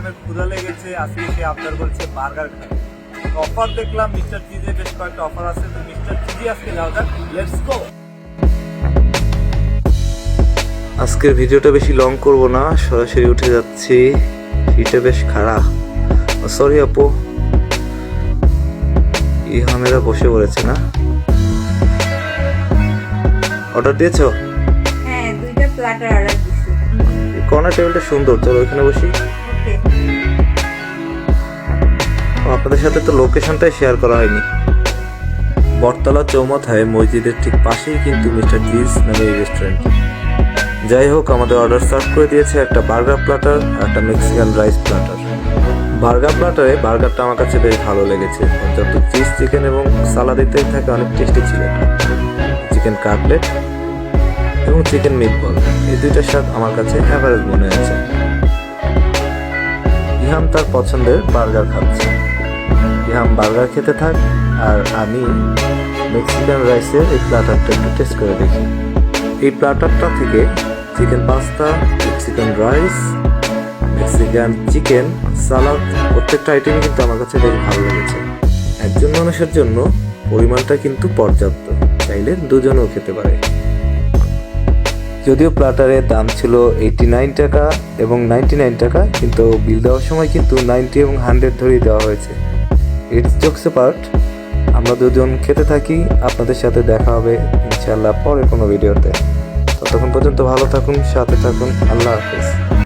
ইহামের ক্ষুধা লেগেছে, আজকে সে আবদার করছে বার্গার খাবে। অফার দেখলাম মিস্টার চিজে, বেশ কয়েকটা অফার আছে, তো মিস্টার চিজে আজকে যাওয়া যাক, লেটস গো। আজকের ভিডিওটা বেশি লং করব না, সরাসরি উঠে যাচ্ছি। শীতে বেশ খারাপ। সরি আপু, ইহামেরা বসে পড়েছে না? অর্ডার দিয়েছো? হ্যাঁ, 2টা প্ল্যাটার অর্ডার দিছি। কর্নার টেবিলটা সুন্দর, চলো ওইখানে বসি। ওকে। আপনাদের সাথে তো লোকেশনটাই শেয়ার করা হয়নি। বটতলা চৌমাথায় মসজিদের ঠিক পাশেই কিন্তু মিস্টার চিজ নামে এই রেস্টুরেন্ট। যাই হোক, আমাদের অর্ডার সার্ভ করে দিয়েছে একটা বার্গার প্ল্যাটার আর একটা মেক্সিকান রাইস প্ল্যাটার। বার্গার প্ল্যাটারে বার্গারটা আমার কাছে বেশ ভালো লেগেছে, যত চিজ, চিকেন এবং সালাদ ইত্যাদি থাকে অনেক টেস্টি ছিল। চিকেন কাটলেট এবং চিকেন মিটবল, এই দুইটার স্বাদ আমার কাছে অ্যাভারেজ মনে হয়েছে। ইহাম তার পছন্দের বার্গার খাচ্ছে। ইহাম বার্গার খেতে থাক আর আমি মেক্সিকান রাইসের এই প্ল্যাটারটা একটু টেস্ট করে দেখি। এই প্ল্যাটারটা থেকে chicken pasta, Mexican rice, Mexican chicken, salad, প্রত্যেকটা আইটেমই কিন্তু আমার কাছে বেশ ভালো লেগেছে। একজন মানুষের জন্য পরিমাণটা কিন্তু পর্যাপ্ত, চাইলে দুজনেও খেতে পারে। যদিও প্ল্যাটারের দাম ছিল 89 টাকা এবং 99 টাকা, কিন্তু বিল দেওয়ার সময় কিন্তু 90 এবং 100 ধরেই দেওয়া হয়েছে। It's jokes part. আমরা দুজন খেতে থাকি, আপনাদের সাথে দেখা হবে ইনশাআল্লাহ পরে কোনো ভিডিওতে। ততক্ষণ পর্যন্ত ভালো থাকুন, সাথে থাকুন। আল্লাহ হাফেজ।